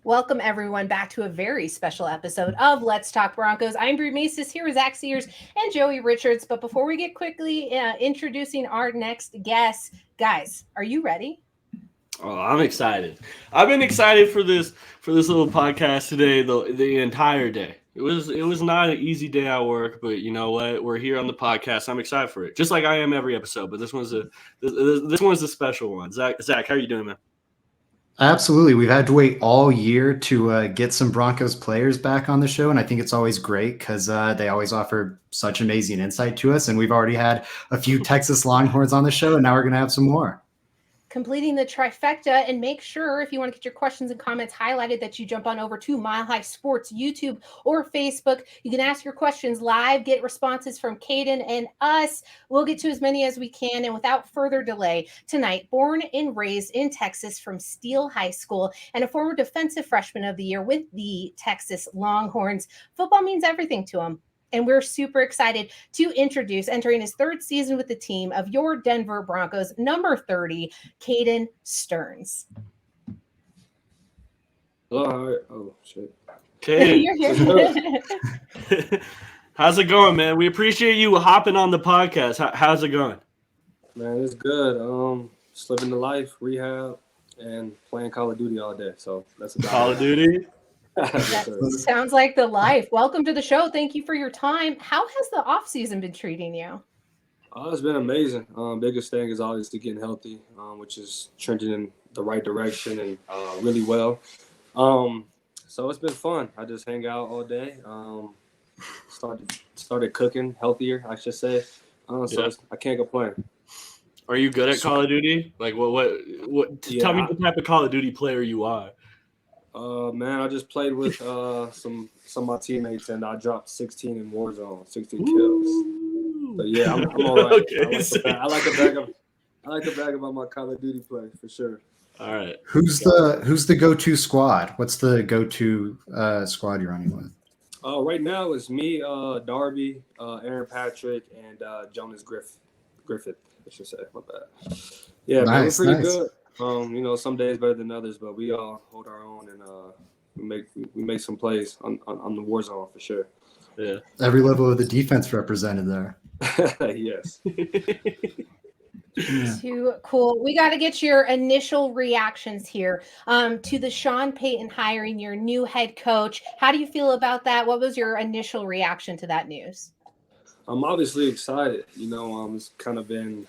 Welcome, everyone, back to a very special episode of Let's Talk Broncos. I'm Brie Macis here with Zach Sears and Joey Richards. But before we get quickly introducing our next guest, guys, are you ready? Oh, I'm excited. I've been excited for this little podcast today the entire day. It was not an easy day at work, but you know what? We're here on the podcast. I'm excited for it, just like I am every episode. But this one's a special one. Zach, how are you doing, man? Absolutely. We've had to wait all year to get some Broncos players back on the show. And I think it's always great because they always offer such amazing insight to us. And we've already had a few Texas Longhorns on the show, and now we're going to have some more. Completing the trifecta, and make sure if you want to get your questions and comments highlighted that you jump on over to Mile High Sports YouTube or Facebook. You can ask your questions live, get responses from Caden and us. We'll get to as many as we can. And without further delay, tonight, born and raised in Texas from Steele High School and a former defensive freshman of the year with the Texas Longhorns, football means everything to him. And we're super excited to introduce, entering his third season with the team, of your Denver Broncos, number 30, Caden Sterns. Hello. Oh, shit. Caden, You're here. how's it going, man? We appreciate you hopping on the podcast. How's it going? Man, it's good. Just living the life, rehab, and playing Call of Duty all day. So that's about Call of Duty. Yes, sir. That sounds like the life. Welcome to the show. Thank you for your time. How has the offseason been treating you? It's been amazing. Biggest thing is obviously getting healthy, which is trending in the right direction and really well. So it's been fun. I just hang out all day. Started cooking healthier, I should say. I can't complain. Are you good at Call of Duty? Like what? Yeah, Tell me what type of Call of Duty player you are. Man, I just played with some of my teammates, and I dropped 16 in Warzone, 16 kills. So yeah, I'm all right. Okay, I like to brag about my Call of Duty play for sure. All right. Who's the go-to squad? What's the go-to squad you're running with? Right now it's me, Darby, Aaron Patrick, and Jonas Griffith. I should say. My bad. Yeah, Nice, man, we're pretty nice. good. Some days better than others, but we all hold our own, and we make some plays on the Warzone for sure. Yeah. Every level of the defense represented there. Yes. Yeah. Too cool. We got to get your initial reactions here to the Sean Payton hiring your new head coach. How do you feel about that? What was your initial reaction to that news? I'm obviously excited. It's kind of been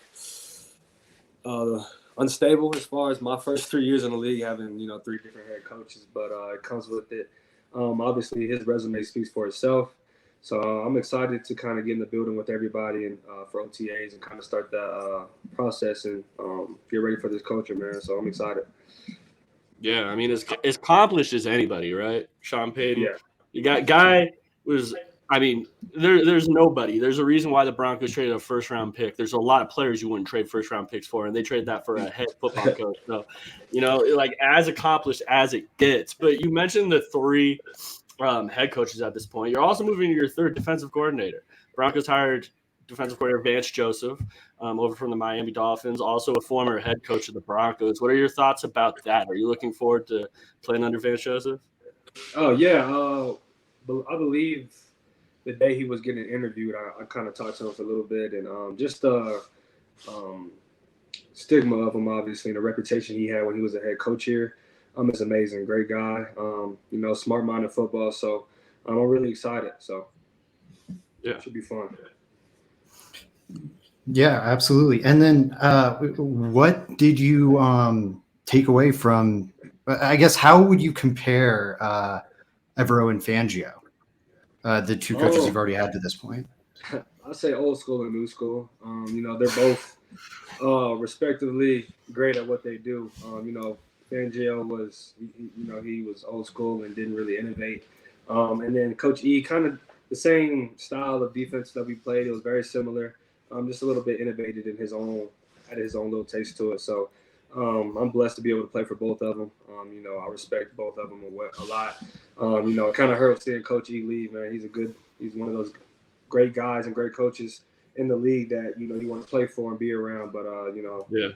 unstable as far as my first 3 years in the league, having 3 different head coaches, but it comes with it. Obviously, his resume speaks for itself. So I'm excited to kind of get in the building with everybody and for OTAs and kind of start that process and get ready for this culture, man. So I'm excited. Yeah, I mean, as accomplished as anybody, right? Sean Payton. Yeah. You got guy was. I mean, there's nobody. There's a reason why the Broncos traded a first-round pick. There's a lot of players you wouldn't trade first-round picks for, and they traded that for a head football coach. So, like as accomplished as it gets. But you mentioned the 3 head coaches at this point. You're also moving to your 3rd defensive coordinator. Broncos hired defensive coordinator Vance Joseph over from the Miami Dolphins, also a former head coach of the Broncos. What are your thoughts about that? Are you looking forward to playing under Vance Joseph? Oh, yeah. I believe the day he was getting interviewed, I kind of talked to him for a little bit, and just the stigma of him, obviously, and the reputation he had when he was a head coach here. It's amazing. Great guy. Smart-minded football. So I'm really excited. So Yeah, it should be fun. Yeah, absolutely. And then what did you take away from, I guess, how would you compare Evero and Fangio, the 2 coaches you've already had to this point? I'd say old school and new school. They're both respectively great at what they do. Fangio was, he was old school and didn't really innovate. And then Coach E, kind of the same style of defense that we played. It was very similar, just a little bit innovated in had his own little taste to it. So I'm blessed to be able to play for both of them. I respect both of them a lot. It kind of hurts seeing Coach E leave, man. He's one of those great guys and great coaches in the league that, you want to play for and be around. But, yeah.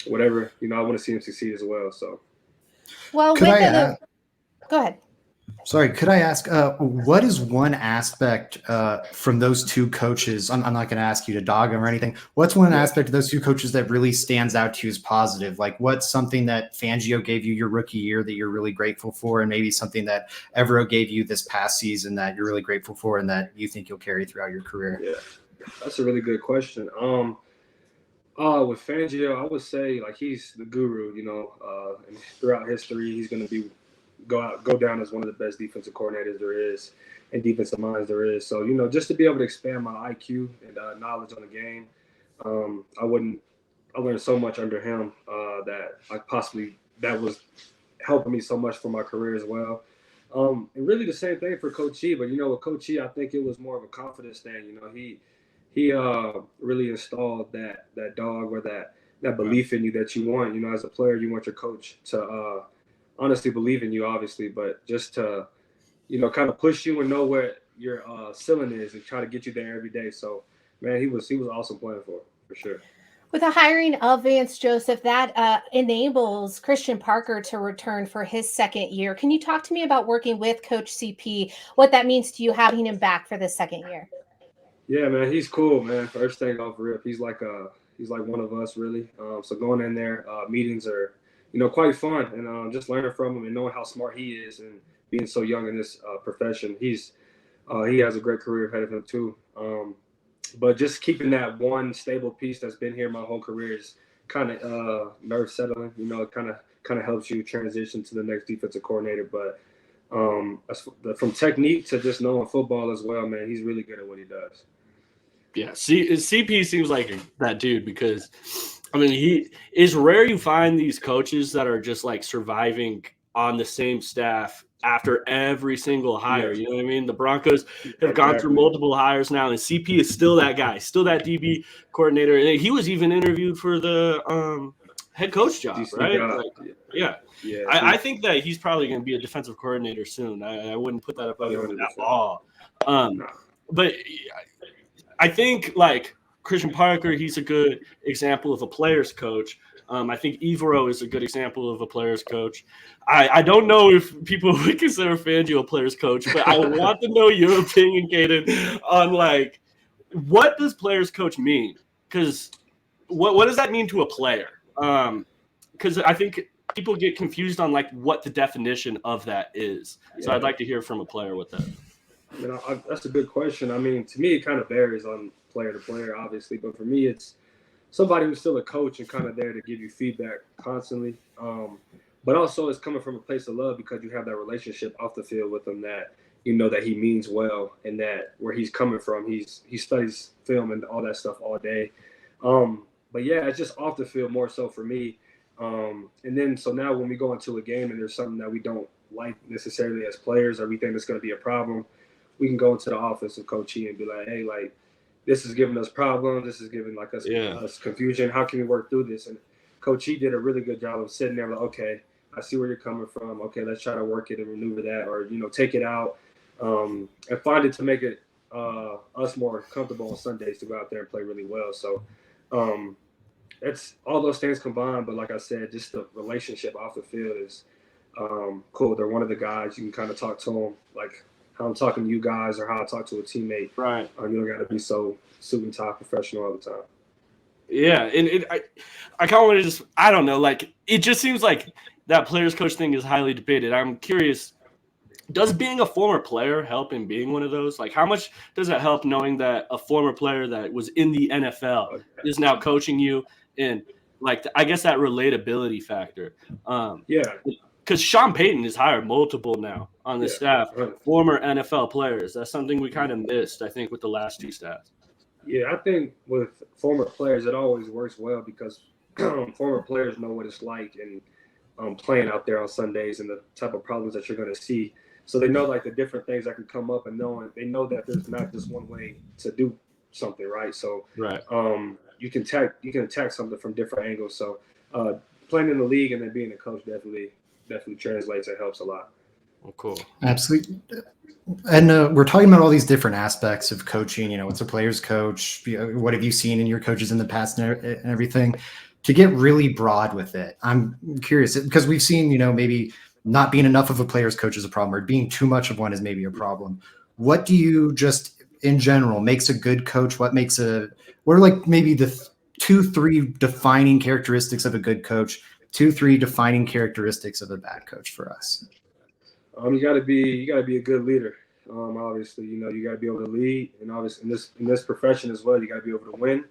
whatever, I want to see him succeed as well. So Well, Could I ask? Go ahead. Sorry, could I ask, what is one aspect from those two coaches? I'm not going to ask you to dog them or anything. What's one aspect of those two coaches that really stands out to you as positive? Like, what's something that Fangio gave you your rookie year that you're really grateful for, and maybe something that Evero gave you this past season that you're really grateful for and that you think you'll carry throughout your career? Yeah, that's a really good question. With Fangio, I would say like he's the guru. And throughout history, he's going to go down as one of the best defensive coordinators there is and defensive minds there is. So, just to be able to expand my IQ and knowledge on the game, I learned so much under him that was helping me so much for my career as well. And really the same thing for Coach E, but with Coach E, I think it was more of a confidence thing. He really installed that dog or that belief in you that you want. As a player, you want your coach to honestly believe in you, obviously, but just to, kind of push you and know where your ceiling is and try to get you there every day. So, man, he was awesome playing for sure. With the hiring of Vance Joseph, that enables Christian Parker to return for his second year. Can you talk to me about working with Coach CP, what that means to you having him back for the second year? Yeah, man, he's cool, man. First thing off rip, he's like one of us, really. So going in there, meetings are, quite fun, and just learning from him and knowing how smart he is and being so young in this profession. He has a great career ahead of him too. But just keeping that one stable piece that's been here my whole career is kind of nerve settling. It kind of helps you transition to the next defensive coordinator. But from technique to just knowing football as well, man, he's really good at what he does. Yeah, CP seems like that dude because, he is rare you find these coaches that are just like surviving on the same staff after every single hire. You know what I mean? The Broncos have gone through multiple hires now, and CP is still that guy, still that DB coordinator. And he was even interviewed for the head coach job, right? Yeah. I think that he's probably going to be a defensive coordinator soon. I wouldn't put that up at all. But I think like Christian Parker, he's a good example of a player's coach. I think Evero is a good example of a player's coach. I don't know if people would consider Fangio a player's coach, but I want to know your opinion, Caden, on like what does player's coach mean? Because what does that mean to a player? Because I think people get confused on like what the definition of that is. So I'd like to hear from a player with that. That's a good question. To me, it kind of varies on player to player, obviously. But for me, it's somebody who's still a coach and kind of there to give you feedback constantly. But also it's coming from a place of love because you have that relationship off the field with him that that he means well and that where he's coming from, he studies film and all that stuff all day. But yeah, it's just off the field more so for me. And then so now when we go into a game and there's something that we don't like necessarily as players or we think it's going to be a problem, we can go into the office of Coach E and be like, hey, like, this is giving us problems. This is giving like us confusion. How can we work through this? And Coach E did a really good job of sitting there like, okay, I see where you're coming from. Okay, let's try to work it and maneuver that or, take it out and find it to make it us more comfortable on Sundays to go out there and play really well. So it's all those things combined. But like I said, just the relationship off the field is cool. They're one of the guys. You can kind of talk to them like how I'm talking to you guys or how I talk to a teammate. Right. You don't got to be so suit and tie professional all the time. Yeah. And I kind of want to just, I don't know, like it just seems like that player's coach thing is highly debated. I'm curious, does being a former player help in being one of those? Like how much does it help knowing that a former player that was in the NFL is now coaching you in like, I guess that relatability factor. Because Sean Payton has hired multiple now on the staff, former NFL players. That's something we kind of missed, I think, with the last two staffs. Yeah, I think with former players, it always works well because former players know what it's like and playing out there on Sundays and the type of problems that you're going to see. So they know like the different things that can come up and they know that there's not just one way to do something, right? So you can attack something from different angles. So playing in the league and then being a coach definitely translates. It helps a lot. Well, cool. Absolutely. And we're talking about all these different aspects of coaching. What's a player's coach? What have you seen in your coaches in the past and everything? to get really broad with it, I'm curious because we've seen, maybe not being enough of a player's coach is a problem, or being too much of one is maybe a problem. What do you just in general makes a good coach? What are like maybe the 2-3 defining characteristics of a good coach, 2-3 defining characteristics of a bad coach for us? You gotta be a good leader. Obviously, you gotta be able to lead, and obviously in this profession as well, you gotta be able to win.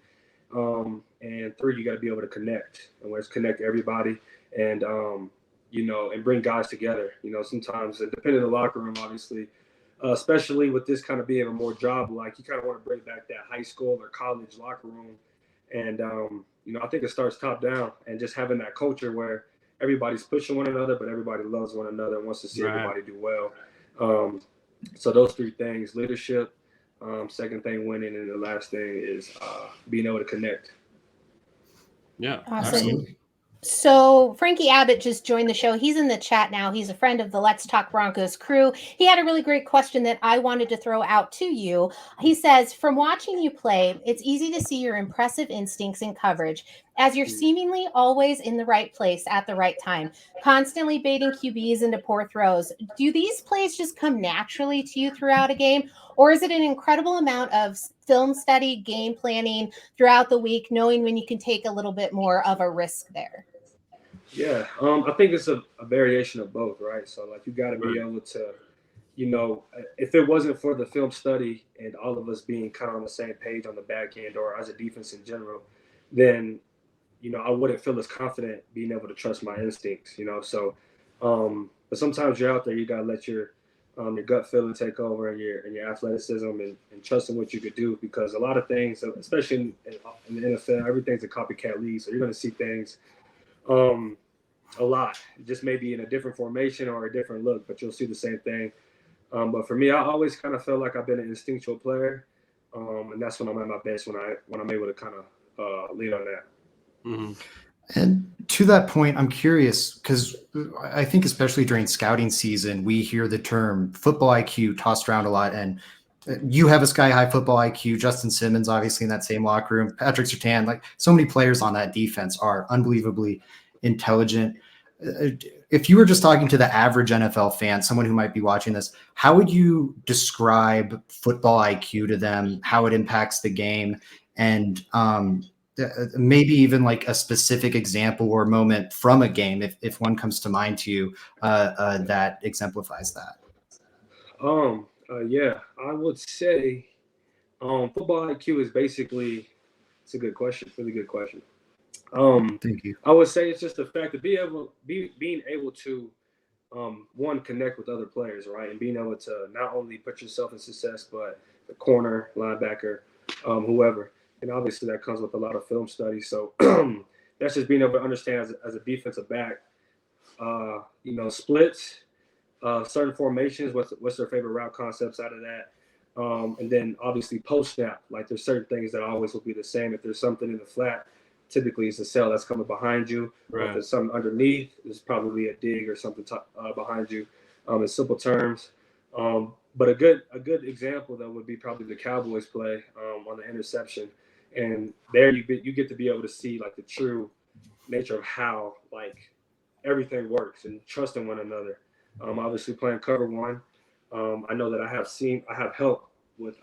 And 3, you gotta be able to connect, and let's connect everybody, and and bring guys together. Sometimes depending on the locker room, obviously, especially with this kind of being a more job, like you kind of want to bring back that high school or college locker room, and I think it starts top down, and just having that culture where everybody's pushing one another, but everybody loves one another and wants to see everybody do well. So those 3 things: leadership, second thing winning, and the last thing is being able to connect. Yeah, awesome. absolutely. So Frankie Abbott just joined the show. He's in the chat now. He's a friend of the Let's Talk Broncos crew. He had a really great question that I wanted to throw out to you. He says, from watching you play, it's easy to see your impressive instincts in coverage, as you're seemingly always in the right place at the right time, constantly baiting QBs into poor throws. Do these plays just come naturally to you throughout a game, or is it an incredible amount of film study, game planning throughout the week, knowing when you can take a little bit more of a risk there? Yeah, I think it's a variation of both, right? So, like, you got to be able to, if it wasn't for the film study and all of us being kind of on the same page on the back end or as a defense in general, then, I wouldn't feel as confident being able to trust my instincts, So, but sometimes you're out there, you got to let your gut feeling take over, and your athleticism, and trusting what you could do, because a lot of things, especially in the NFL, everything's a copycat league, so you're going to see things a lot, just maybe in a different formation or a different look, but you'll see the same thing. But for me, I always kind of felt like I've been an instinctual player, and that's when I'm at my best, when I'm able to kind of lean on that. Mm-hmm. And to that point, I'm curious, because I think especially during scouting season, we hear the term football IQ tossed around a lot. And you have a sky-high football IQ. Justin Simmons, obviously, in that same locker room. Patrick Surtain, like so many players on that defense are unbelievably intelligent. If you were just talking to the average NFL fan, someone who might be watching this, how would you describe football IQ to them, how it impacts the game, and maybe even like a specific example or moment from a game, if one comes to mind to you, that exemplifies that? Yeah, I would say football IQ is basically, it's a good question, really good question. Thank you. I would say it's just the fact of being able to one, connect with other players, right, and being able to not only put yourself in success, but the corner, linebacker, whoever, and obviously that comes with a lot of film study. So that's just being able to understand as a defensive back, splits, certain formations, what's their favorite route concepts out of that. And then obviously post snap, like there's certain things that always will be the same. If there's something in the flat, typically it's a cell that's coming behind you. Right. If there's something underneath, there's probably a dig or something behind you. In simple terms, but a good example though would be probably the Cowboys play on the interception, and there you get to be able to see like the true nature of how like everything works and trusting one another. Obviously playing cover one, I know that I have help with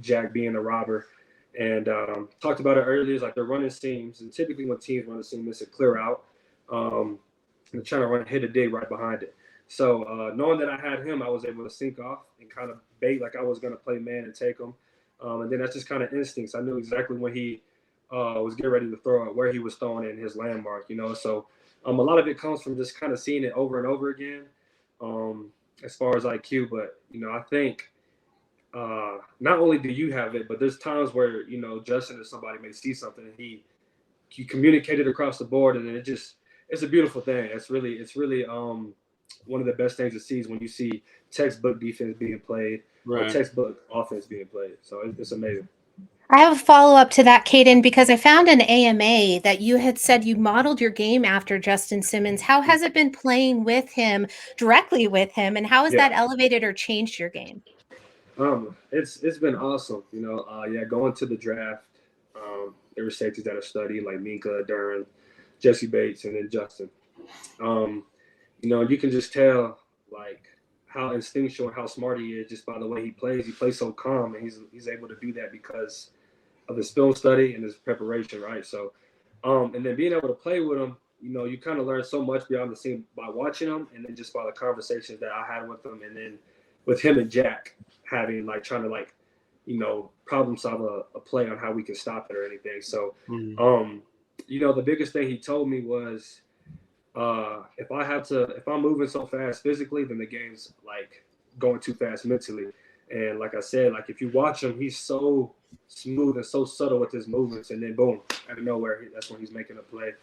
Jack being a robber. And talked about it earlier, is like they're running seams, and typically when teams run a seam, it's a clear out. And they're trying to hit a dig right behind it. So knowing that I had him, I was able to sink off and kind of bait like I was going to play man and take him. And then that's just kind of instincts. I knew exactly when he was getting ready to throw it, where he was throwing it in his landmark, So a lot of it comes from just kind of seeing it over and over again as far as IQ. But, I think not only do you have it, but there's times where, Justin or somebody may see something and he communicated across the board, and then it's a beautiful thing. It's really one of the best things to see is when you see textbook defense being played, right, or textbook offense being played. So it's amazing. I have a follow-up to that, Caden, because I found an AMA that you had said you modeled your game after Justin Simmons. How has it been playing with him, directly with him, and how has that elevated or changed your game? It's been awesome. Going to the draft, there were safeties that are studied like Minka, Duran, Jesse Bates, and then Justin. You can just tell like how instinctual and how smart he is just by the way he plays. He plays so calm, and he's able to do that because of his film study and his preparation, right? So, and then being able to play with him, you kind of learn so much beyond the scene by watching him, and then just by the conversations that I had with him, and then with him and Jack having trying to problem solve a play on how we can stop it or anything. So, the biggest thing he told me was, if I'm moving so fast physically, then the game's like going too fast mentally. And like I said, like if you watch him, he's so smooth and so subtle with his movements, and then boom, out of nowhere, that's when he's making a play.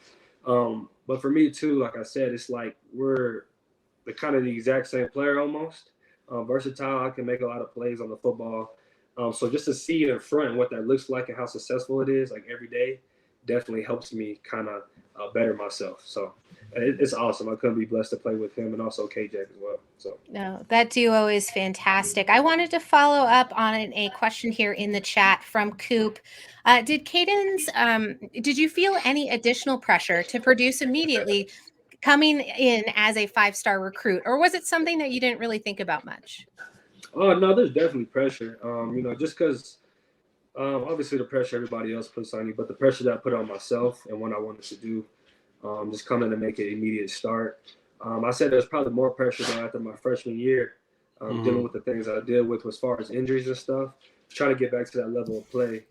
But for me too, like I said, it's like we're the exact same player almost. Versatile, I can make a lot of plays on the football. So just to see it in front and what that looks like and how successful it is, like every day, definitely helps me kind of better myself. So it's awesome. I couldn't be blessed to play with him and also KJ as well. So no, that duo is fantastic. I wanted to follow up on a question here in the chat from Coop. Did you feel any additional pressure to produce immediately coming in as a 5-star recruit, or was it something that you didn't really think about much? Oh no, there's definitely pressure. Just because obviously the pressure everybody else puts on you, but the pressure that I put on myself and what I wanted to do, just coming to make an immediate start. I said there's probably more pressure than after my freshman year, dealing with the things I deal with as far as injuries and stuff, trying to get back to that level of play.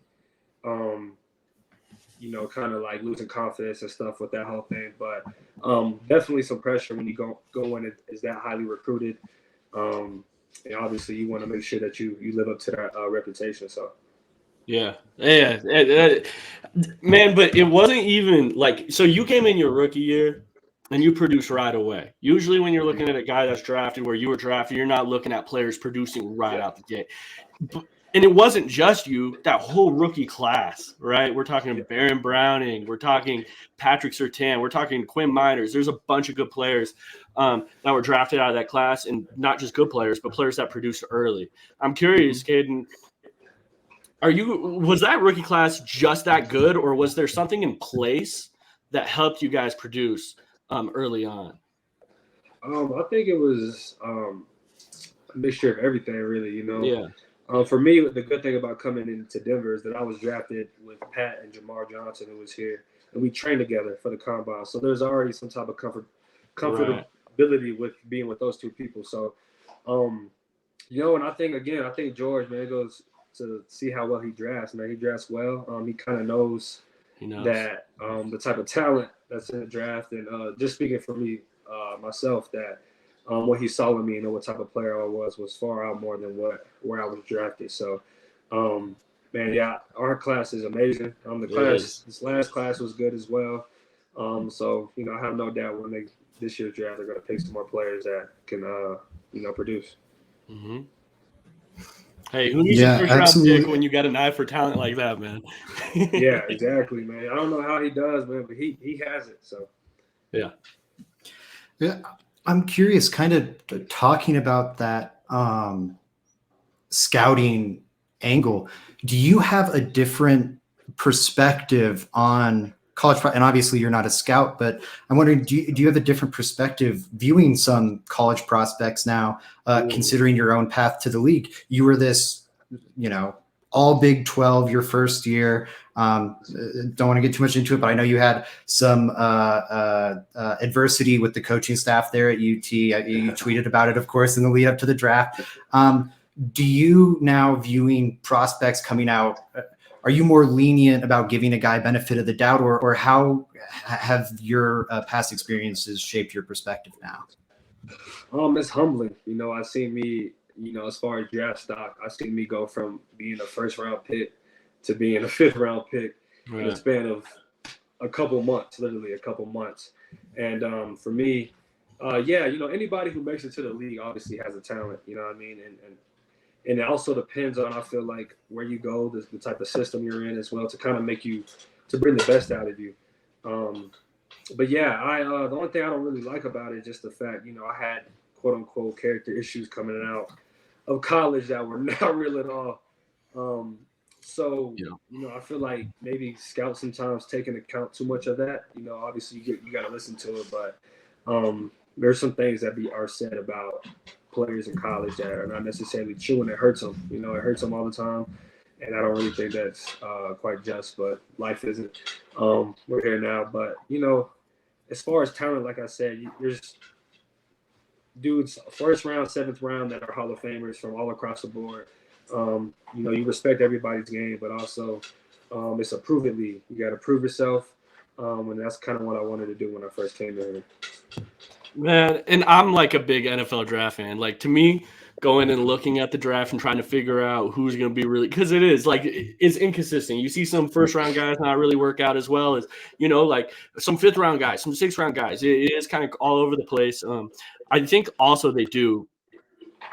Kind of like losing confidence and stuff with that whole thing. But definitely some pressure when you go in is that highly recruited. And obviously you want to make sure that you live up to that reputation. So. Yeah. Man, but it wasn't even like, so you came in your rookie year and you produced right away. Usually when you're looking at a guy that's drafted where you were drafted, you're not looking at players producing right out the gate. And it wasn't just you, that whole rookie class, right? We're talking Baron Browning. We're talking Patrick Surtain. We're talking Quinn Miners. There's a bunch of good players that were drafted out of that class, and not just good players, but players that produced early. I'm curious, Caden, was that rookie class just that good, or was there something in place that helped you guys produce early on? I think it was a mixture of everything, really. Yeah. For me, the good thing about coming into Denver is that I was drafted with Pat and Jamar Johnson, who was here, and we trained together for the combine. So there's already some type of comfortability with being with those two people. So, and I think George, man, goes to see how well he drafts. Man, he drafts well. He kind of knows that the type of talent that's in the draft, and just speaking for me myself, that what he saw in me and what type of player I was far out more than where I was drafted. So, our class is amazing. This last class was good as well. So I have no doubt when this year's draft they're going to pick some more players that can produce. Mm-hmm. Hey, who needs a first-round pick when you got an eye for talent like that, man? Yeah, exactly, man. I don't know how he does, man, but he has it. So, yeah. I'm curious, kind of talking about that scouting angle. Do you have a different perspective on college? And obviously, you're not a scout, but I'm wondering, do you have a different perspective viewing some college prospects now, considering your own path to the league? You were this, all Big 12 your first year. Don't want to get too much into it, but I know you had some adversity with the coaching staff there at UT. You tweeted about it, of course, in the lead up to the draft. Do you now, viewing prospects coming out, are you more lenient about giving a guy benefit of the doubt, or how have your past experiences shaped your perspective now? It's humbling. I seen me, as far as draft stock, I seen me go from being a first-round pick to being a fifth-round pick in a span of literally a couple months. And for me, anybody who makes it to the league obviously has a talent, you know what I mean? And it also depends on, I feel like, where you go, the type of system you're in as well, to kind of make you, to bring the best out of you. But the only thing I don't really like about it is just the fact, I had quote unquote character issues coming out of college that were not real at all. So, Yeah. I feel like maybe scouts sometimes take into account too much of that. Obviously you got to listen to it, but there's some things that are said about players in college that are not necessarily true, and it hurts them. It hurts them all the time, and I don't really think that's quite just. But life isn't. We're here now, but as far as talent, like I said, there's dudes first round, seventh round that are Hall of Famers from all across the board. You respect everybody's game, but also it's a prove it league. You got to prove yourself, and that's kind of what I wanted to do when I first came in here. Man, and I'm like a big NFL draft fan. Like, to me, going and looking at the draft and trying to figure out who's going to be really, because it is like it's inconsistent. You see some first round guys not really work out as well as like some fifth round guys, some sixth round guys. It is kind of all over the place. I think also they do.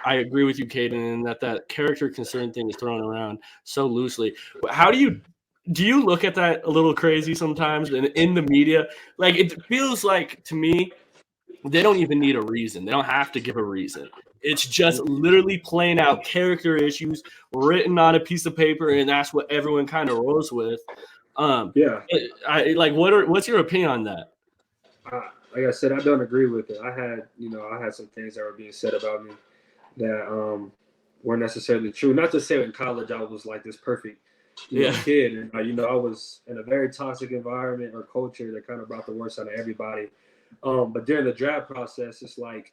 I agree with you, Caden, in that character concern thing is thrown around so loosely. How do you look at that a little crazy sometimes in the media? Like, it feels like to me they don't even need a reason. They don't have to give a reason. It's just literally playing out character issues written on a piece of paper, and that's what everyone kind of rolls with. Yeah. What's your opinion on that? Like I said, I don't agree with it. I had some things that were being said about me that weren't necessarily true. Not to say in college I was like this perfect kid, and I was in a very toxic environment or culture that kind of brought the worst out of everybody. But during the draft process, it's like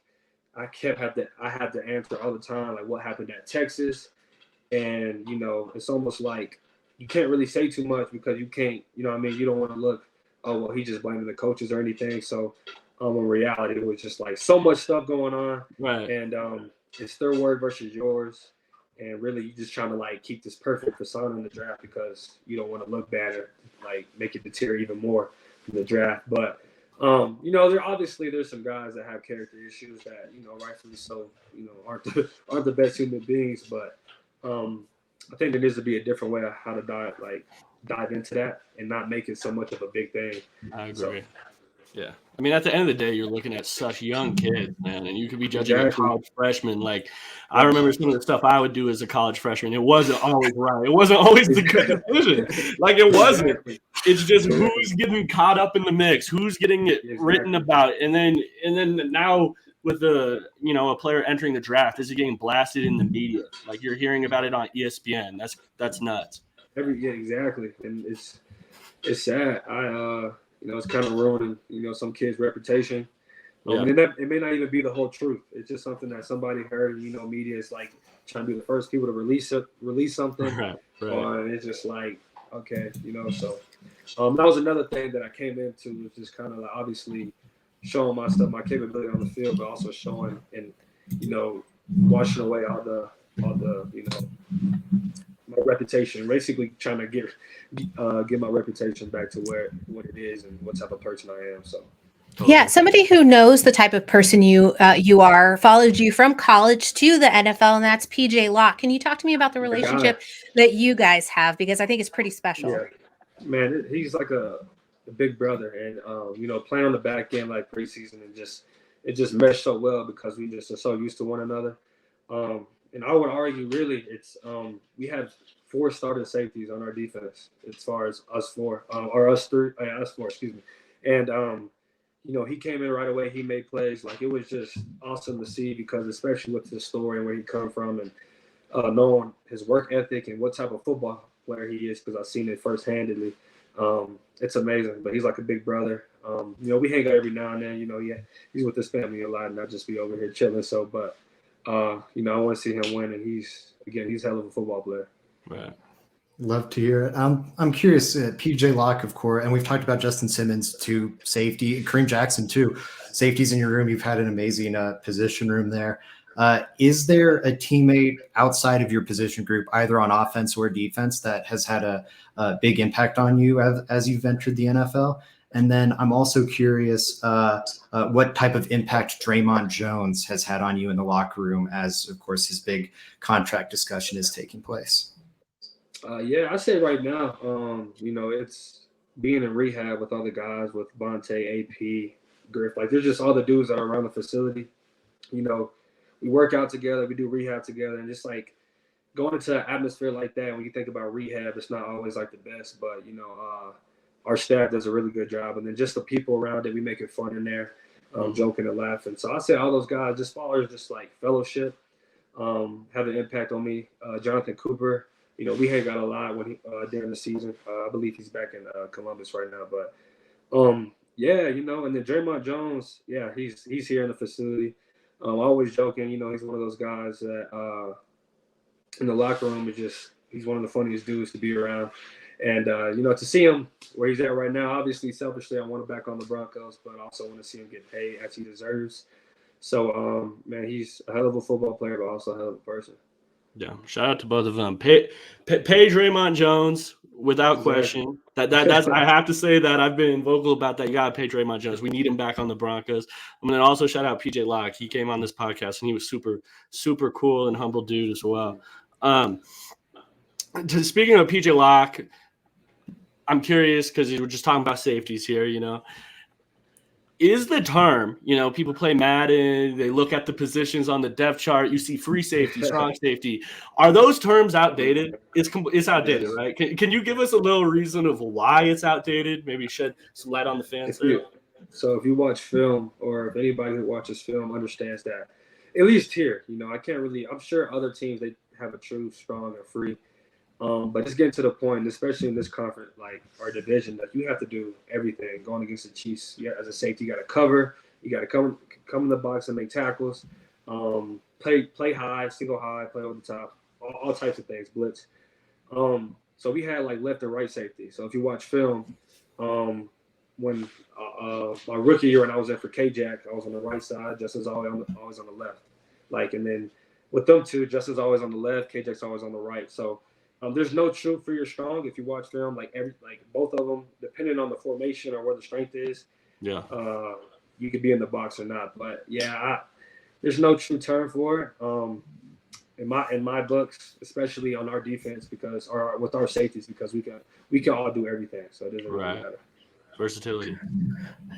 I had to answer all the time, like what happened at Texas, and it's almost like you can't really say too much because you can't, you don't want to look, oh well, he just blaming the coaches or anything. So, in reality, it was just like so much stuff going on, Right? And it's their word versus yours, and really you just trying to like keep this perfect persona in the draft because you don't want to look bad or like make it deter even more in the draft, but. There's some guys that have character issues that, rightfully so, aren't the best human beings. But I think there needs to be a different way of how to dive into that and not make it so much of a big thing. I agree. So, yeah. I mean, at the end of the day, you're looking at such young kids, man, and you could be judging a college freshman. Like, I remember some of the stuff I would do as a college freshman. It wasn't always right. It wasn't always the good decision. Like, it wasn't. Exactly. It's just who's getting caught up in the mix, who's getting it written about, and then now with a player entering the draft, is it getting blasted in the media? Like, you're hearing about it on ESPN. That's nuts. Exactly, and it's sad. It's kind of ruining some kids' reputation. And it may not even be the whole truth. It's just something that somebody heard. Media is like trying to be the first people to release something, right. And it's just like, okay, so. That was another thing that I came into, was just kind of like obviously showing my stuff, my capability on the field, but also showing and washing away all the my reputation, basically trying to get my reputation back to what it is and what type of person I am. So. Yeah, somebody who knows the type of person you are followed you from college to the NFL, and that's PJ Locke. Can you talk to me about the relationship that you guys have? Because I think it's pretty special. Yeah, man, he's like a big brother, and playing on the back end like preseason, and it just meshed so well because we just are so used to one another. And I would argue, really, it's we have 4 starting safeties on our defense as far as us 4 or us 3, us 4, excuse me, and he came in right away. He made plays. Like, it was just awesome to see because, especially with his story and where he come from, and knowing his work ethic and what type of football player he is, because I've seen it first-handedly. It's amazing. But he's like a big brother. We hang out every now and then. He's with his family a lot, and not just be over here chilling. So, but I want to see him win, and he's a hell of a football player. Right. Love to hear it. I'm curious, PJ Locke, of course, and we've talked about Justin Simmons too, safety, Kareem Jackson too. Safeties in your room. You've had an amazing position room there. Is there a teammate outside of your position group, either on offense or defense, that has had a big impact on you as you've entered the NFL? And then I'm also curious what type of impact Draymond Jones has had on you in the locker room as, of course, his big contract discussion is taking place. I say right now, it's being in rehab with other guys, with Bonte, AP, Griff. Like, there's just all the dudes that are around the facility. We work out together, we do rehab together, and just like going into an atmosphere like that, when you think about rehab, it's not always like the best, but our staff does a really good job, and then just the people around it, we make it fun in there, joking and laughing. So I say all those guys, just followers, just like fellowship, have an impact on me. Jonathan Cooper, we hang out a lot when during the season. I believe he's back in Columbus right now, but yeah, and then Draymond Jones, yeah, he's here in the facility. Always joking, he's one of those guys that in the locker room he's one of the funniest dudes to be around. And to see him where he's at right now, obviously selfishly I want him back on the Broncos, but I also want to see him get paid as he deserves. So man, he's a hell of a football player, but also a hell of a person. Yeah, shout out to both of them. Pay Draymond Jones without question. That's I have to say that I've been vocal about that. You gotta pay Draymond Jones. We need him back on the Broncos. I'm gonna also shout out PJ Locke. He came on this podcast and he was super, super cool and humble dude as well. Speaking of PJ Locke, I'm curious because we're just talking about safeties here, Is the term, people play Madden, they look at the positions on the depth chart, you see free safety, strong safety. Are those terms outdated? It's outdated, right? Can you give us a little reason of why it's outdated? Maybe shed some light on the fans there? So if you watch film, or if anybody who watches film understands that, at least here, I can't really – I'm sure other teams, they have a true, strong, and free. But just getting to the point, especially in this conference, like our division, that you have to do everything going against the Chiefs. Yeah, as a safety, you got to cover, you got to come in the box and make tackles, play high, single high, play over the top, all types of things, blitz. So we had like left and right safety. So if you watch film, when my rookie year when I was in for K-Jack, I was on the right side, Justin's always on the left. And then with them two, Justin's always on the left, K-Jack's always on the right. So there's no true free or strong. If you watch film, like both of them, depending on the formation or where the strength is, yeah, you could be in the box or not. But yeah, there's no true term for it. In my books, especially on our defense, or with our safeties, because we can all do everything. So it doesn't really matter. Versatility.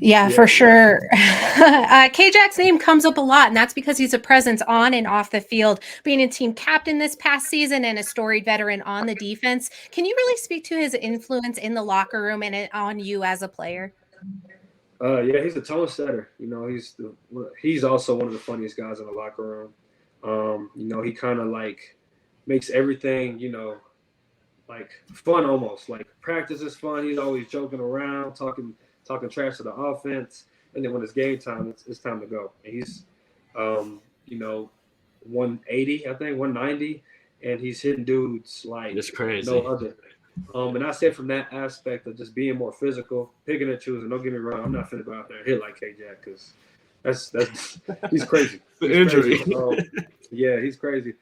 Yeah, for sure. K-Jack's name comes up a lot, and that's because he's a presence on and off the field, being a team captain this past season and a storied veteran on the defense. Can you really speak to his influence in the locker room and on you as a player? Yeah, he's a tone setter. He's also one of the funniest guys in the locker room. He kind of makes everything, fun almost. Like practice is fun. He's always joking around, talking trash to the offense. And then when it's game time, it's time to go. And he's, 180, I think, 190, and he's hitting dudes like it's crazy. No other. And I said from that aspect of just being more physical, picking and choosing. Don't get me wrong, I'm not finna go out there and hit like K-Jack because that's he's crazy. The injury. Yeah, he's crazy.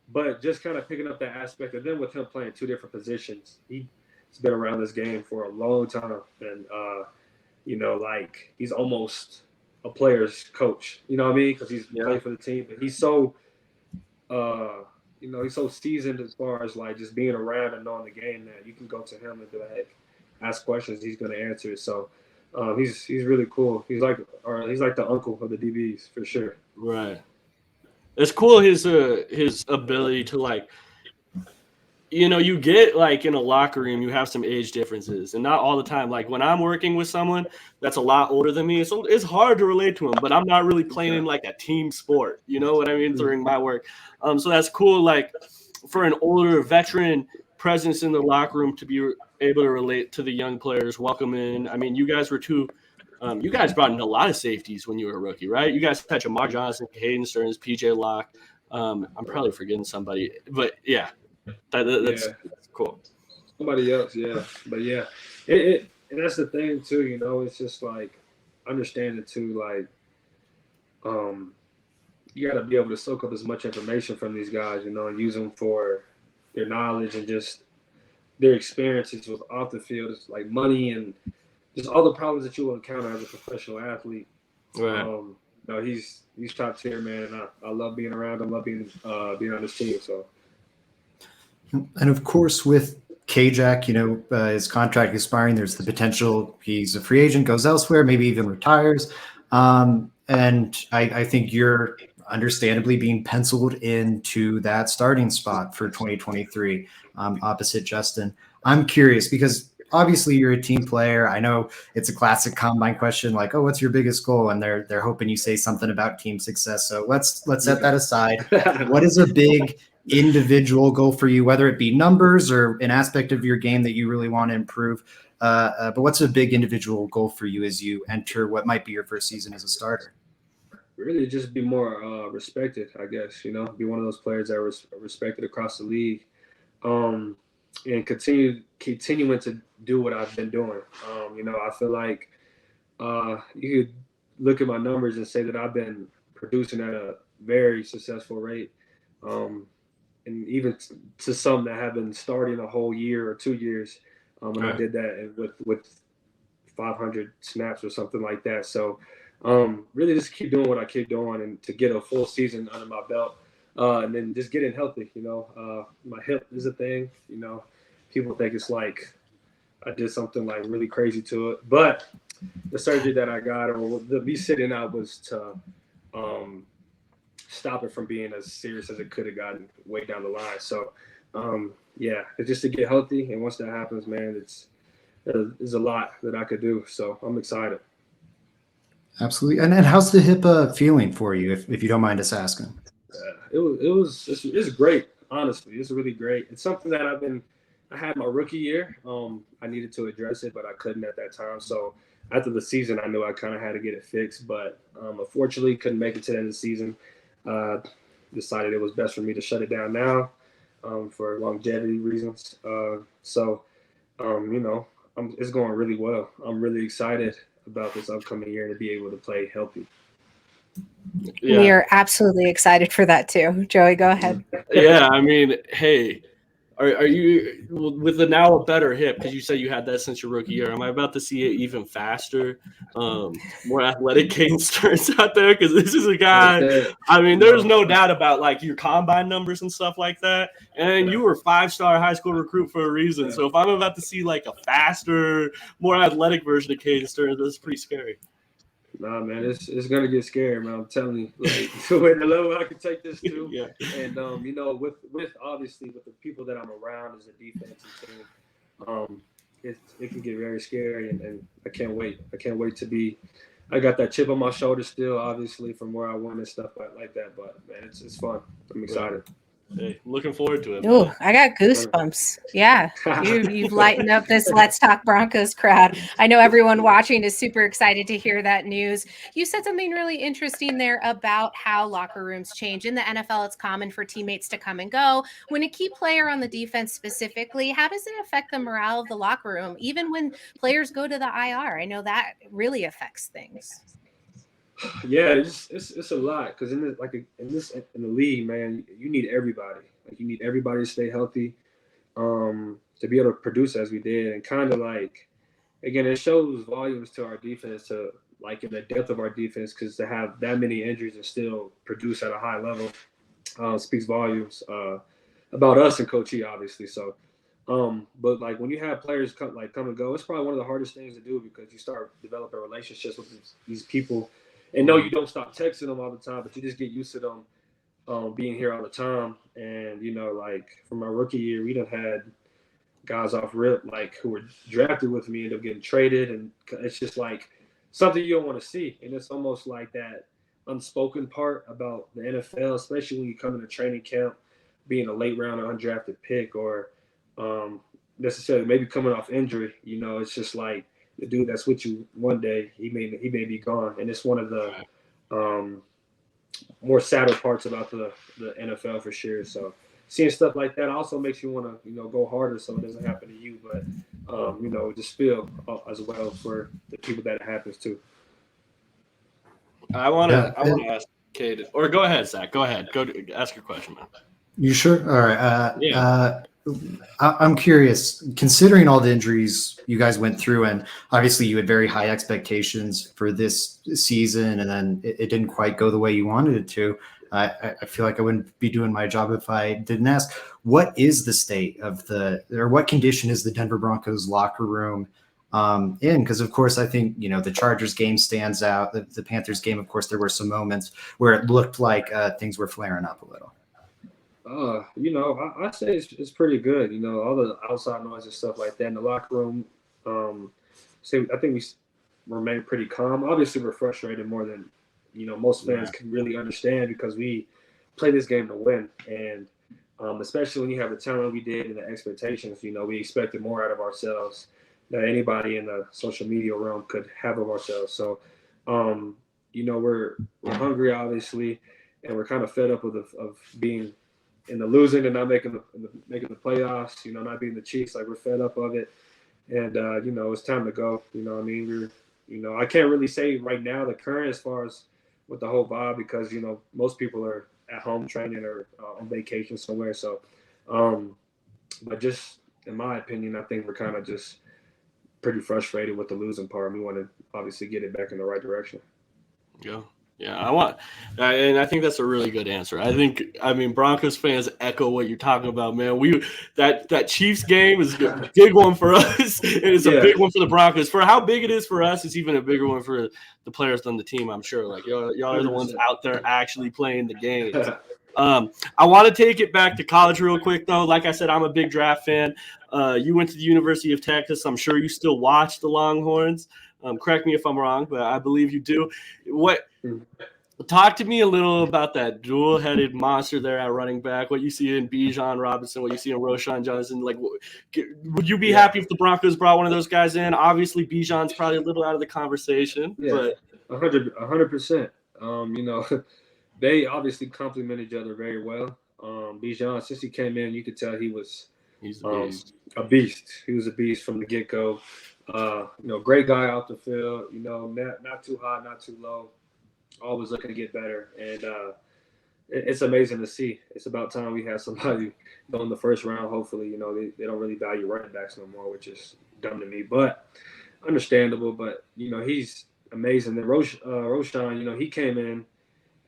But just kind of picking up that aspect, and then with him playing two different positions, he's been around this game for a long time, and he's almost a player's coach. You know what I mean? Because he's playing for the team, but he's so, he's so seasoned as far as just being around and knowing the game that you can go to him and be like, ask questions, he's going to answer. So he's really cool. He's like the uncle of the DBs for sure. Right. It's cool his ability to you get in a locker room, you have some age differences, and not all the time. Like when I'm working with someone that's a lot older than me, it's hard to relate to him, but I'm not really playing in a team sport. You know what I mean? During my work. So that's cool. For an older veteran presence in the locker room to be able to relate to the young players, welcome in. I mean, you guys were you guys brought in a lot of safeties when you were a rookie, right? You guys had Jamar Johnson, Caden Sterns, PJ Locke. I'm probably forgetting somebody, but yeah, that's cool. Somebody else, yeah. But yeah, and that's the thing too. It's just understanding too. You got to be able to soak up as much information from these guys, and use them for their knowledge and just their experiences with off the field. It's like money and just all the problems that you will encounter as a professional athlete. Right. He's top tier, man, and I love being around him. I love being on this team. So. And of course, with K-Jack, his contract expiring, there's the potential he's a free agent, goes elsewhere, maybe even retires. And I think you're understandably being penciled into that starting spot for 2023 opposite Justin. I'm curious because obviously you're a team player. I know it's a classic combine question, like, "Oh, what's your biggest goal?" And they're hoping you say something about team success. So let's set that aside. What is a big individual goal for you, whether it be numbers or an aspect of your game that you really want to improve? But what's a big individual goal for you as you enter what might be your first season as a starter? Really, just be more respected, I guess. Be one of those players that are respected across the league, and continuing to do what I've been doing. I feel like you could look at my numbers and say that I've been producing at a very successful rate, and even to some that have been starting a whole year or 2 years. And I did that with 500 snaps or something like that. So really just keep doing what I keep doing and to get a full season under my belt, and then just getting healthy. My hip is a thing. People think it's like I did something like really crazy to it, but the surgery that I got, or me sitting out, was to stop it from being as serious as it could have gotten way down the line. So it's just to get healthy, and once that happens, man, there's a lot that I could do. So I'm excited. Absolutely. And how's the hip feeling for you, if you don't mind us asking? It's great. Honestly, it's really great. It's something that I had my rookie year. I needed to address it, but I couldn't at that time. So after the season, I knew I kind of had to get it fixed, but unfortunately couldn't make it to the end of the season. Decided it was best for me to shut it down now for longevity reasons. It's going really well. I'm really excited about this upcoming year to be able to play healthy. Yeah. We are absolutely excited for that too. Joey, go ahead. Yeah, I mean, hey, are you with the now a better hip, because you said you had that since your rookie year? Am I about to see it even faster, more athletic Caden Sterns out there? Because this is a guy. I mean, there's no doubt about like your combine numbers and stuff like that. And you were 5-star high school recruit for a reason. So if I'm about to see like a faster, more athletic version of Caden Sterns, that's pretty scary. Nah, man, it's gonna get scary, man. I'm telling you, like the level I can take this to. Yeah. And with obviously with the people that I'm around as a defensive team, it can get very scary, and I can't wait. I can't wait to be. I got that chip on my shoulder still, obviously from where I won and stuff like that. But man, it's fun. I'm excited. Hey, looking forward to it. Oh, I got goosebumps. Yeah, you've lightened up this Let's Talk Broncos crowd. I know everyone watching is super excited to hear that news. You said something really interesting there about how locker rooms change. In the NFL, it's common for teammates to come and go. When a key player on the defense specifically, how does it affect the morale of the locker room, even when players go to the IR? I know that really affects things. Yeah, it's a lot, because in the league, man, you need everybody. Like, you need everybody to stay healthy, to be able to produce as we did, and kind of like, again, it shows volumes to our defense, to like in the depth of our defense, because to have that many injuries and still produce at a high level speaks volumes about us and Coach E, obviously. So, but like when you have players come and go, it's probably one of the hardest things to do, because you start developing relationships with these people. And no, you don't stop texting them all the time, but you just get used to them being here all the time. And, like from my rookie year, we done had guys off rip, like who were drafted with me, end up getting traded. And it's just like something you don't want to see. And it's almost like that unspoken part about the NFL, especially when you come into training camp, being a late round or undrafted pick, or necessarily maybe coming off injury. It's just like, the dude that's with you one day, he may be gone, and it's one of the more sadder parts about the NFL for sure. So seeing stuff like that also makes you want to go harder so it doesn't happen to you, but just feel as well for the people that it happens to. I want to ask Caden, or go ahead, Zach. Go ahead. Ask your question, man. You sure? All right. I'm curious, considering all the injuries you guys went through, and obviously you had very high expectations for this season, and then it didn't quite go the way you wanted it to. I feel like I wouldn't be doing my job if I didn't ask, what is the state of or what condition is the Denver Broncos locker room in, because of course I think, you know, the Chargers game stands out. The Panthers game, of course, there were some moments where it looked like things were flaring up a little. You know, I'd say it's pretty good. You know, all the outside noise and stuff like that in the locker room. I think we remain pretty calm. Obviously, we're frustrated more than, you know, most fans can really understand, because we play this game to win. And especially when you have the talent we did and the expectations, you know, we expected more out of ourselves than anybody in the social media realm could have of ourselves. So, you know, we're hungry, obviously, and we're kind of fed up of being in the losing and not making the playoffs, you know, not being the Chiefs. Like, we're fed up of it. And, you know, it's time to go. You know what I mean? I can't really say right now the current as far as with the whole vibe, because, you know, most people are at home training or on vacation somewhere. So, but just in my opinion, I think we're kind of just pretty frustrated with the losing part. We want to obviously get it back in the right direction. Yeah, and I think that's a really good answer. I mean, Broncos fans echo what you're talking about, man. That Chiefs game is a big one for us, and it's a big one for the Broncos. For how big it is for us, it's even a bigger one for the players on the team, I'm sure. Like, y'all are the ones out there actually playing the games. I want to take it back to college real quick, though. Like I said, I'm a big draft fan. You went to the University of Texas. I'm sure you still watch the Longhorns. Correct me if I'm wrong, but I believe you do. Talk to me a little about that dual-headed monster there at running back, what you see in Bijan Robinson, what you see in Roschon Johnson. Like, would you be happy if the Broncos brought one of those guys in? Obviously, Bijan's probably a little out of the conversation. Yeah, but 100%. You know, they obviously complement each other very well. Bijan, since he came in, you could tell he's a beast. He was a beast from the get-go. You know, great guy off the field. You know, not too high, not too low. Always looking to get better, and it's amazing to see. It's about time we have somebody go in the first round. Hopefully, you know, they don't really value running backs no more, which is dumb to me, but understandable. But, you know, he's amazing. Then Roschon, you know, he came in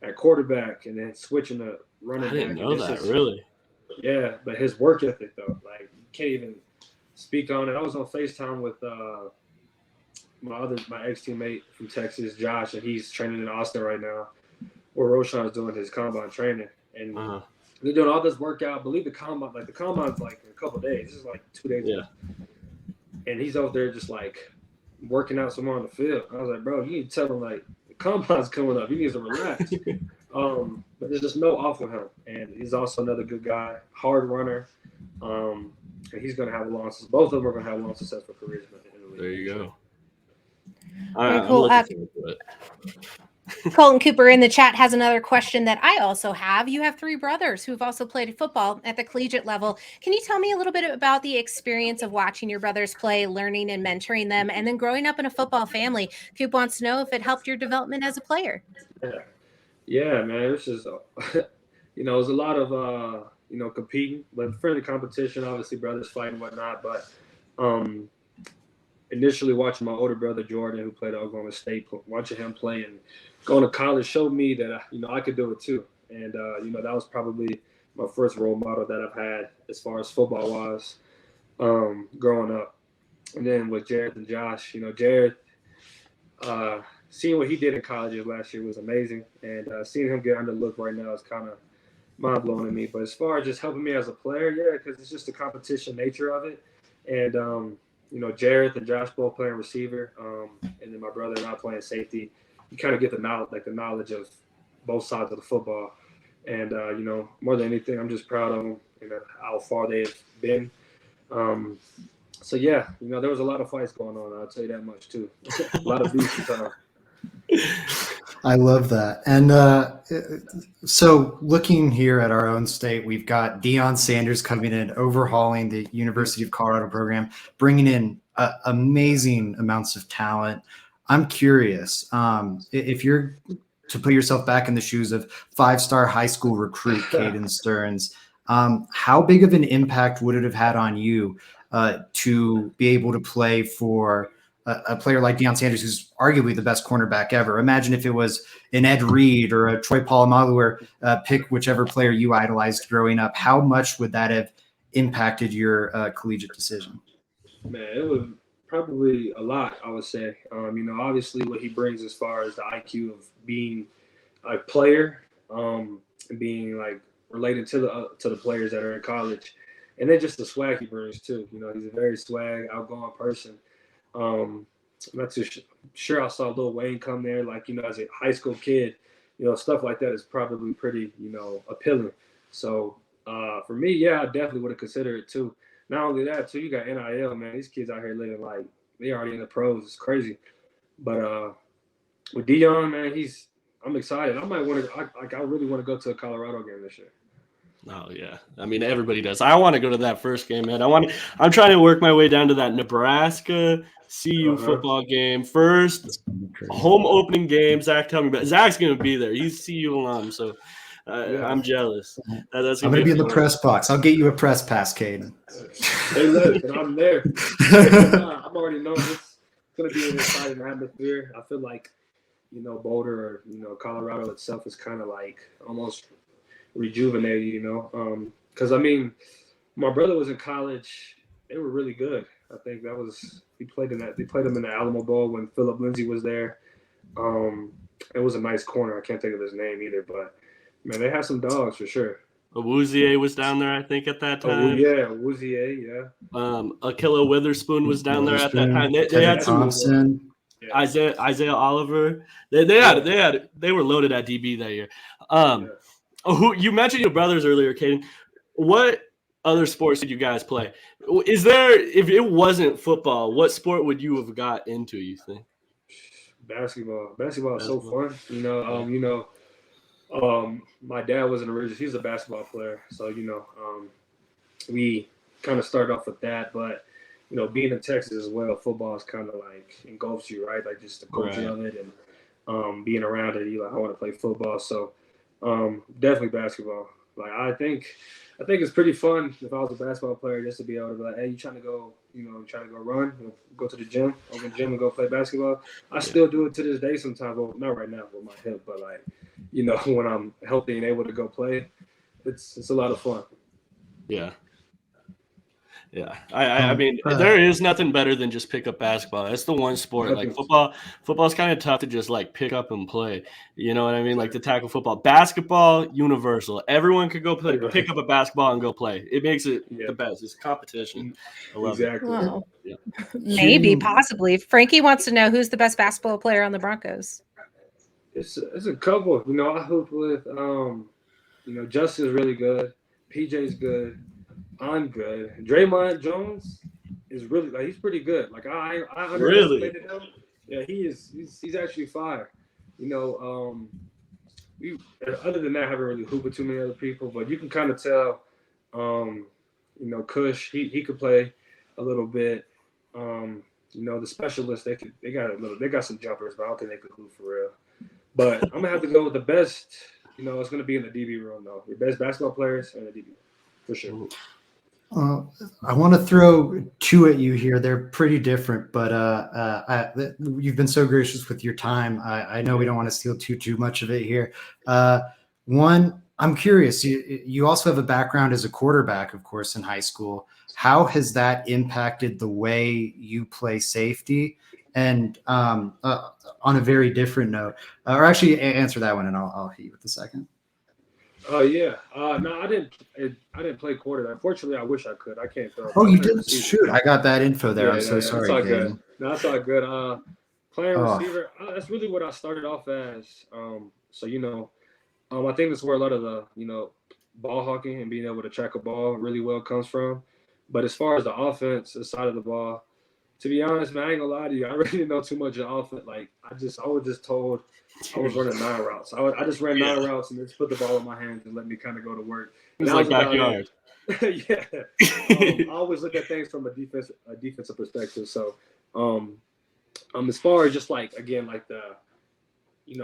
at quarterback and then switching to running back. I didn't know that, really. Yeah, but his work ethic, though, like, you can't even speak on it. I was on FaceTime with my ex-teammate from Texas, Josh, and he's training in Austin right now, where Roschon's doing his combine training. And they're doing all this workout. I believe the combine's like in a couple of days. This is like 2 days ago. And he's over there just like working out somewhere on the field. I was like, bro, you need to tell him, like, the combine's coming up. He needs to relax. But there's just no off with him. And he's also another good guy, hard runner. And he's going to have both of them are going to have long, successful careers in the league. There you go. Very cool. Colton Cooper in the chat has another question that I also have. You have 3 brothers who've also played football at the collegiate level. Can you tell me a little bit about the experience of watching your brothers play, learning and mentoring them, and then growing up in a football family? Coop wants to know if it helped your development as a player. Yeah, man. This is, you know, there's a lot of, you know, competing, but friendly competition, obviously brothers fighting and whatnot. But initially watching my older brother, Jordan, who played at Oklahoma State, watching him play and going to college showed me that, you know, I could do it too. And, you know, that was probably my first role model that I've had as far as football-wise growing up. And then with Jared and Josh, you know, Jared, seeing what he did in college last year was amazing. And seeing him get underlooked right now is kind of mind-blowing to me. But as far as just helping me as a player, yeah, because it's just the competition nature of it. And, you know, Jared and Josh both playing receiver, and then my brother and I playing safety. You kind of get the knowledge of both sides of the football. And, you know, more than anything, I'm just proud of them and how far they've been. So, yeah, you know, there was a lot of fights going on. I'll tell you that much, too. A lot of beef. I love that. And so looking here at our own state, we've got Deion Sanders coming in, overhauling the University of Colorado program, bringing in amazing amounts of talent. I'm curious, if you're to put yourself back in the shoes of 5-star high school recruit Caden Sterns, how big of an impact would it have had on you to be able to play for a player like Deion Sanders, who's arguably the best cornerback ever? Imagine if it was an Ed Reed or a Troy Polamalu, or pick whichever player you idolized growing up. How much would that have impacted your collegiate decision? Man, it would Probably a lot, I would say. Obviously what he brings as far as the IQ of being a player, and being like related to the players that are in college, and then just the swag he brings too. He's a very swag, outgoing person. I'm not too sure I saw Lil Wayne come there, like, as a high school kid, stuff like that is probably pretty, appealing. So for me, yeah, I definitely would have considered it too. Not only that, too, you got NIL, man. These kids out here living like they already in the pros. It's crazy. But with Dion, man, I'm excited. I might want to, I really want to go to a Colorado game this year. Oh yeah, I mean everybody does. I want to go to that first game, man. I'm trying to work my way down to that Nebraska CU football game first. Home opening game. Zach, tell me about. Zach's gonna be there. He's CU alum, so I'm jealous. I'm gonna be in the press box. I'll get you a press pass, Caden. Hey, look, and I'm there. I'm already knowing it's gonna be an exciting atmosphere. I feel like Boulder or Colorado itself is kind of like almost rejuvenated, because I mean, my brother was in college. They were really good. I think they played them in the Alamo Bowl when Philip Lindsay was there. It was a nice corner. I can't think of his name either, but man, they had some dogs for sure. Awuzie was down there, I think, at that time. Oh yeah, Awuzie, yeah. Akilla Witherspoon was down there at that time. They had some Thompson. Isaiah Oliver. They were loaded at DB that year. Who you mentioned your brothers earlier, Caden. What other sports did you guys play? Is there, if it wasn't football, what sport would you have got into, you think? Basketball. Basketball is so fun. My dad was he's a basketball player. So, we kind of started off with that, but being in Texas as well, football is kind of like engulfs you, right? Like just the culture of it and being around it, I want to play football. So definitely basketball. Like I think it's pretty fun if I was a basketball player just to be able to be like, hey, you trying to go run, go to the gym, open the gym and go play basketball. I still do it to this day sometimes. Well, not right now with my hip, but like, when I'm healthy and able to go play, it's a lot of fun. Yeah. Yeah, I mean, there is nothing better than just pick up basketball. That's the one sport. Like football's kind of tough to just like pick up and play. You know what I mean? Like to tackle football. Basketball, universal. Everyone could go play. Pick up a basketball and go play. It makes it the best. It's competition. I love exactly. it. Well, maybe, possibly. Frankie wants to know who's the best basketball player on the Broncos. It's a couple. I hooped with Justin's really good. PJ's good. I'm good. Draymond Jones is really he's pretty good. Like I underestimated him. Yeah, he's actually fire. We other than that haven't really hooped with too many other people, but you can kind of tell. Kush he could play a little bit. The specialists they got some jumpers, but I don't think they could hoop for real. But I'm gonna have to go with the best. It's gonna be in the DB room though. Your best basketball players in the DB for sure. I want to throw two at you here. They're pretty different, but you've been so gracious with your time. I know we don't want to steal too much of it here. One, I'm curious. You also have a background as a quarterback, of course, in high school. How has that impacted the way you play safety? And on a very different note, or actually answer that one, and I'll hit you with the second. Oh yeah. No, I didn't play quarterback. Unfortunately, I wish I could. I can't throw. Oh, you didn't? Shoot, I got that info there. I'm so sorry. That's all good. No, that's all good. Playing receiver, that's really what I started off as. I think that's where a lot of the ball hawking and being able to track a ball really well comes from. But as far as the offense, the side of the ball, to be honest, man, I ain't gonna lie to you. I really didn't know too much of offense. Like I was just told I was running 9 routes. I just ran 9 routes and just put the ball in my hands and let me kind of go to work. It was like backyard. Yeah. I always look at things from a defensive perspective. So, as far as just like again, like the,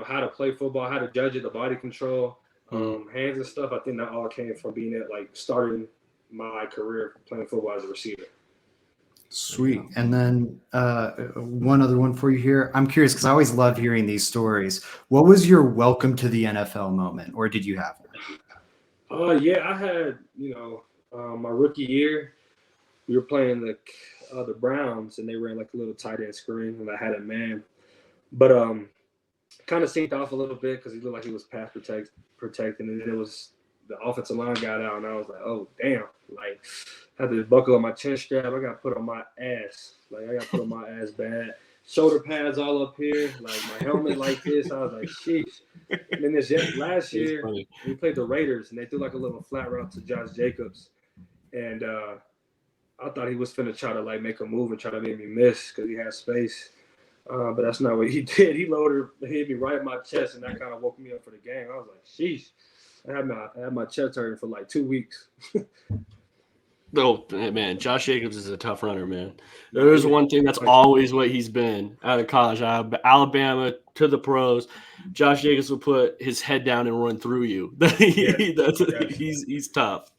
how to play football, how to judge it, the body control, hands and stuff. I think that all came from being at like starting my career playing football as a receiver. Sweet. And then one other one for you here. I'm curious because I always love hearing these stories. What was your welcome to the NFL moment, or did you have one? Yeah, I had, my rookie year. we were playing the Browns, and they ran like a little tight end screen, and I had a man, but kind of synced off a little bit because he looked like he was pass protecting, and then it was the offensive line got out, and I was like, oh damn, like I had to buckle up my chest strap. I got put on my ass, like I got put on my ass bad. Shoulder pads all up here, like my helmet like this. I was like, sheesh. And then last year, we played the Raiders, and they threw like a little flat route to Josh Jacobs, and I thought he was finna try to like make a move and try to make me miss because he had space. But that's not what he did. He hit me right in my chest, and that kind of woke me up for the game. I was like, sheesh. I had my chest hurting for like 2 weeks. Oh, man, Josh Jacobs is a tough runner, man. There's one thing that's always what he's been out of college, Alabama to the pros. Josh Jacobs will put his head down and run through you. He's tough.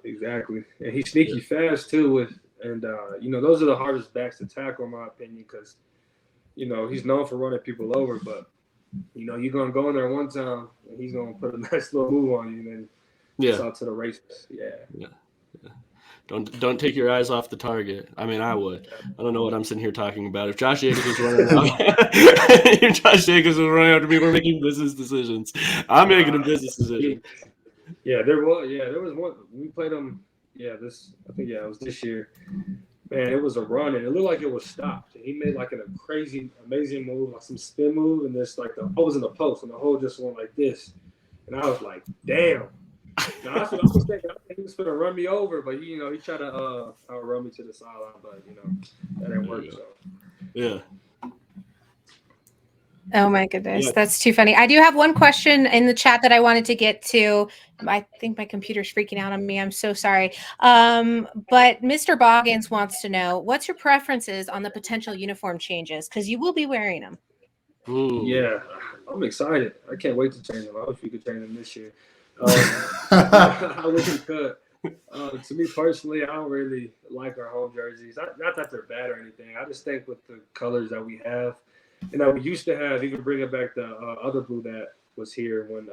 Exactly, and he's sneaky fast too. Those are the hardest backs to tackle, in my opinion, because he's known for running people over. But you're gonna go in there one time, and he's gonna put a nice little move on you, and then it's out to the races. Yeah. Don't take your eyes off the target. I mean, I would. I don't know what I'm sitting here talking about. If Josh Jacobs was running after people making business decisions, I'm making a business decision. Yeah, there was one. We played him. Yeah, it was this year. Man, it was a run, and it looked like it was stopped. He made like a crazy, amazing move, like some spin move, and this like the hole was in the post, and the hole just went like this, and I was like, damn. Now, that's what I was thinking. I think he was going to run me over, but he tried to run me to the sideline, but that didn't work. So. Yeah. Oh my goodness, that's too funny. I do have one question in the chat that I wanted to get to. I think my computer's freaking out on me. I'm so sorry. But Mr. Boggins wants to know, what's your preferences on the potential uniform changes? Because you will be wearing them. Ooh. Yeah, I'm excited. I can't wait to change them. I wish we could change them this year. I wish we could. To me personally, I don't really like our home jerseys. Not that they're bad or anything. I just think with the colors that we have and that we used to have, even bringing back the other blue that was here when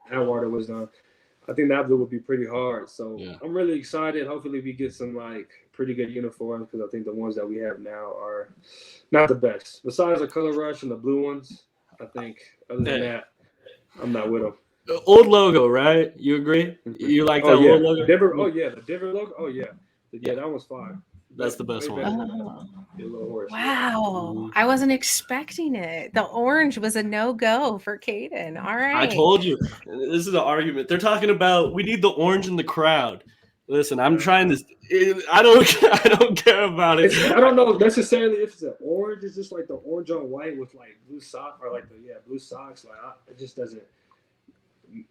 Atwater was done. I think that blue would be pretty hard. So I'm really excited. Hopefully we get some like pretty good uniforms because I think the ones that we have now are not the best. Besides the color rush and the blue ones, I think other than that, I'm not with them. Old logo, right? You agree? You like that old logo? The Denver logo. Oh yeah, that was fine. That's the best one. Wow, I wasn't expecting it. The orange was a no-go for Caden. All right, I told you. This is an argument. They're talking about we need the orange in the crowd. Listen, I'm trying to. I don't care about it. I don't know necessarily if it's an orange. It's just like the orange on white with like blue socks or like blue socks. Like it just doesn't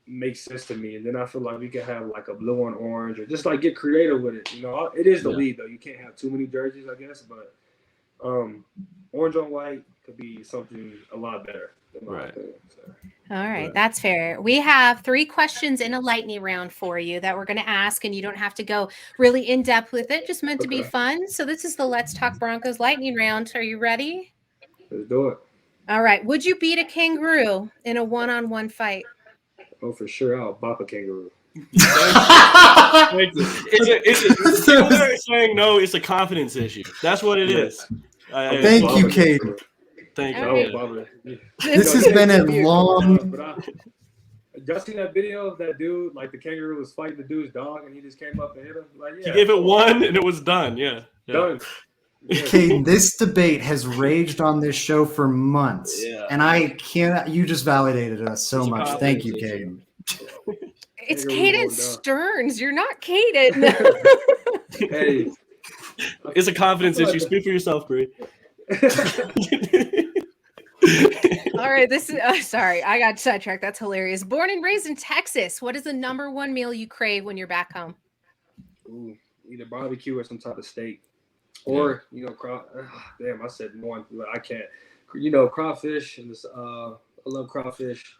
make sense to me. And then I feel like we could have like a blue on orange or just like get creative with it. It is the league though. You can't have too many jerseys, I guess, but orange on white could be something a lot better. Right. All right, that's fair. We have 3 questions in a lightning round for you that we're going to ask, and you don't have to go really in depth with it. Just meant to be fun. So this is the Let's Talk Broncos lightning round. Are you ready? Let's do it. All right. Would you beat a kangaroo in a one-on-one fight? Oh, for sure. I'll bop a kangaroo. It's saying no. It's a confidence issue. That's what it is. Thank you, Caden. Thank you. This has been a long. Y'all seen that video of that dude? Like the kangaroo was fighting the dude's dog, and he just came up and hit him. Like, he gave it one, and it was done. Done. Caden, this debate has raged on this show for months, and I can't. You just validated us so much. Thank you, Caden. It's Caden Sterns. You're not Caden. Hey, it's a confidence issue. Speak for yourself, Bree. All right, this is sorry, I got sidetracked. That's hilarious. Born and raised in Texas, what is the #1 meal you crave when you're back home? Ooh, either barbecue or some type of steak. Or, damn, I said one, but I can't. Crawfish, and this, I love crawfish.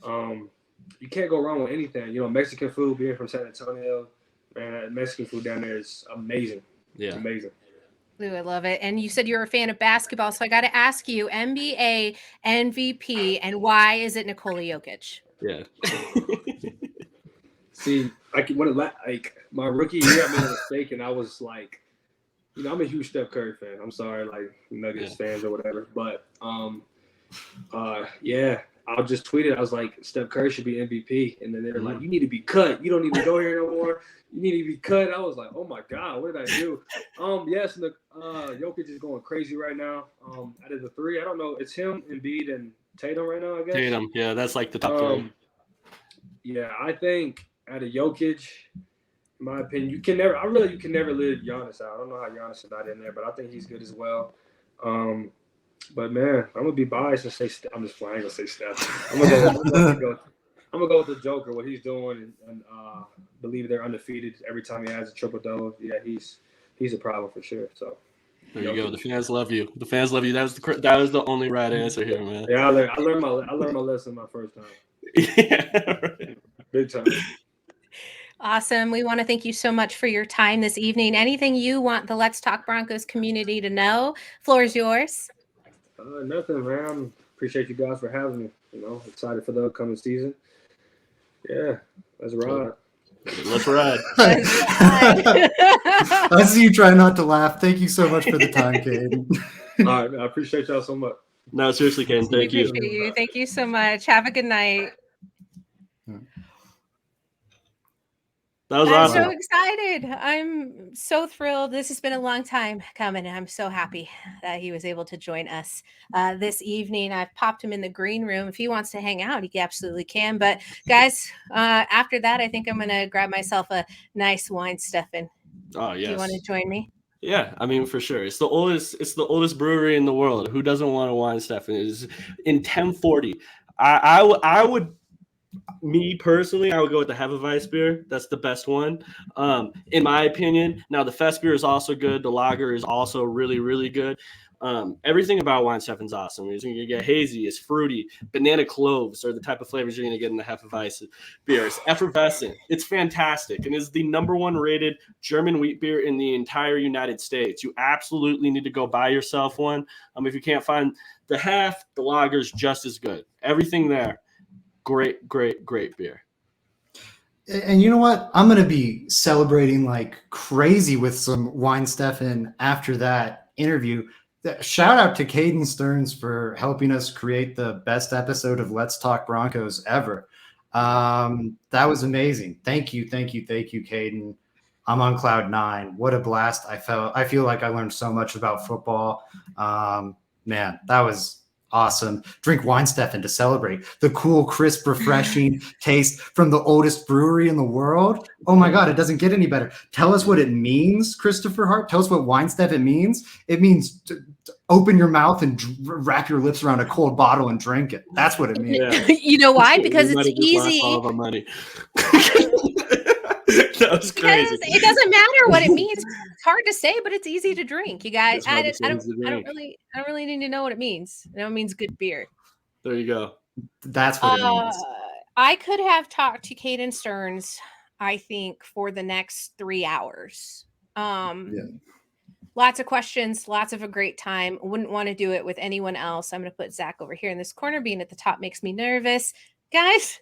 You can't go wrong with anything. Mexican food, being from San Antonio, man, Mexican food down there is amazing. Yeah. Amazing. Ooh, I love it. And you said you're a fan of basketball, so I got to ask you, NBA MVP, and why is it Nikola Jokic? Yeah. See, like my rookie year, I made a mistake, and I was like, I'm a huge Steph Curry fan. I'm sorry, like Nuggets fans or whatever, but yeah, I'll just tweet it. I was like, Steph Curry should be MVP, and then they're like, you need to be cut. You don't need to go here no more. You need to be cut. I was like, oh my god, what did I do? Yes, and Jokic is going crazy right now. Out of the three, I don't know. It's him, Embiid, and Tatum right now. I guess Tatum, yeah, that's like the top three. Yeah, I think out of Jokic, in my opinion, you can never live Giannis out. I don't know how Giannis is not in there, but I think he's good as well. But man, I'm gonna be biased and say I'm just playing. I'm gonna say Steph. I'm gonna go with the Joker. What he's doing, and believe they're undefeated every time he has a triple double. Yeah, he's a problem for sure. So there you go. The fans love you. The fans love you. That was the only right answer here, man. Yeah, I learned my lesson my first time. Yeah, right. Big time. Awesome. We want to thank you so much for your time this evening. Anything you want the Let's Talk Broncos community to know? Floor is yours. Nothing, man. Appreciate you guys for having me. Excited for the upcoming season. Yeah, let's ride. Let's ride. I see you try not to laugh. Thank you so much for the time, Caden. All right, man. I appreciate y'all so much. No, seriously, Caden. Thank you. Appreciate you. Thank you so much. Have a good night. That was I'm awesome. so excited. I'm so thrilled. This has been a long time coming. I'm so happy that he was able to join us this evening. I've popped him in the green room. If he wants to hang out, he absolutely can. But guys, after that, I think I'm going to grab myself a nice wine, Stefan. Oh, yes. Do you want to join me? Yeah, I mean, for sure. It's the oldest brewery in the world. Who doesn't want a wine, Stefan? It's in 1040. I would. Me personally, I would go with the Hefeweiss beer. That's the best one, in my opinion. Now, the Fest beer is also good. The lager is also really, really good. Everything about Wine Stefan's awesome. You're going to get hazy, it's fruity. Banana cloves are the type of flavors you're going to get in the Hefeweiss beer. It's effervescent. It's fantastic, and is the #1 rated German wheat beer in the entire United States. You absolutely need to go buy yourself one. If you can't find the Hef, the lager is just as good. Everything there. Great beer. And you know what? I'm going to be celebrating like crazy with some Wine Stefan after that interview. Shout out to Caden Sterns for helping us create the best episode of Let's Talk Broncos ever. That was amazing. Thank you, Caden. I'm on cloud 9. What a blast. I feel like I learned so much about football. Man, that was awesome. Drink Wine Stefan to celebrate the cool, crisp, refreshing taste from the oldest brewery in the world. Oh my God, it doesn't get any better. Tell us what it means, Christopher Hart. Tell us what Wine Stefan means. It means to open your mouth and wrap your lips around a cold bottle and drink it. That's what it means. Yeah. You know why? Because it's easy. All of our money. That was crazy. Because it doesn't matter what it means. It's hard to say, but it's easy to drink. You guys, I don't really need to know what it means. I know it means good beer. There you go. That's what it means. I could have talked to Caden Sterns, I think, for the next 3 hours. Lots of questions, lots of a great time. Wouldn't want to do it with anyone else. I'm going to put Zach over here in this corner. Being at the top makes me nervous. Guys,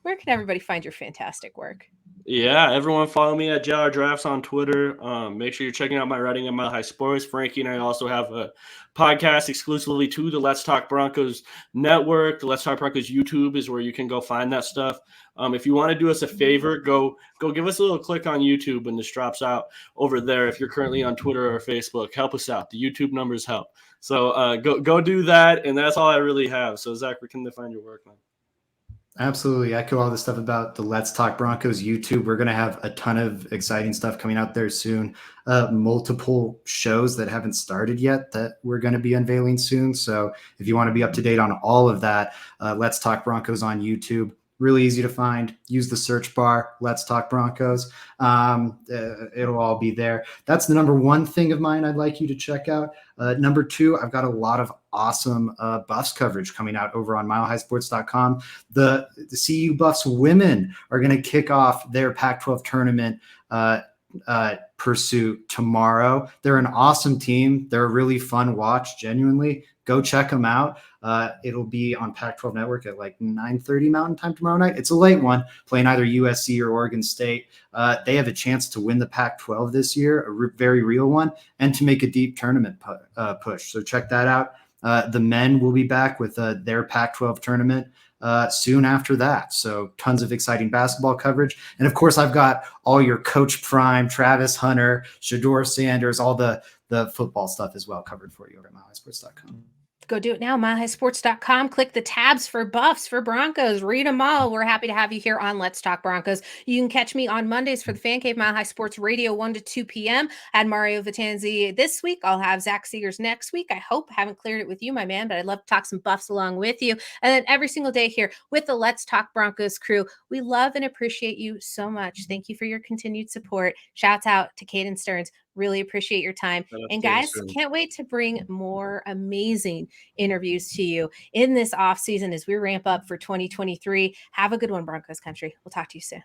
where can everybody find your fantastic work? Yeah, everyone follow me at JR Drafts on Twitter. Make sure you're checking out my writing at Mile High Sports. Frankie and I also have a podcast exclusively to the Let's Talk Broncos network. The Let's Talk Broncos YouTube is where you can go find that stuff. If you want to do us a favor, go give us a little click on YouTube when this drops out over there. If you're currently on Twitter or Facebook, help us out. The YouTube numbers help. So go do that, and that's all I really have. So Zach, where can they find your work, man? Absolutely. Echo all the stuff about the Let's Talk Broncos YouTube. We're going to have a ton of exciting stuff coming out there soon. Multiple shows that haven't started yet that we're going to be unveiling soon. So if you want to be up to date on all of that, Let's Talk Broncos on YouTube. Really easy to find. Use the search bar, Let's Talk Broncos. It'll all be there. That's the #1 thing of mine I'd like you to check out. #2, I've got a lot of awesome Buffs coverage coming out over on milehighsports.com. The CU Buffs women are going to kick off their Pac-12 tournament pursuit tomorrow. They're an awesome team. They're a really fun watch, genuinely. Go check them out. It'll be on Pac-12 Network at like 9:30 Mountain Time tomorrow night. It's a late one, playing either USC or Oregon State. They have a chance to win the Pac-12 this year, a very real one, and to make a deep tournament push. So check that out. The men will be back with their Pac-12 tournament soon after that. So tons of exciting basketball coverage. And of course, I've got all your Coach Prime, Travis Hunter, Shador Sanders, all the football stuff as well covered for you over at milehighsports.com. Go do it now, milehighsports.com. Click the tabs for Buffs, for Broncos. Read them all. We're happy to have you here on Let's Talk Broncos. You can catch me on Mondays for the Fan Cave, Mile High Sports Radio, 1 to 2 p.m. I had Mario Vitanzi this week. I'll have Zach Seegers next week. I hope I haven't cleared it with you, my man, but I'd love to talk some Buffs along with you. And then every single day here with the Let's Talk Broncos crew, we love and appreciate you so much. Thank you for your continued support. Shouts out to Caden Sterns. Really appreciate your time. And guys, can't wait to bring more amazing interviews to you in this off season as we ramp up for 2023. Have a good one, Broncos country. We'll talk to you soon.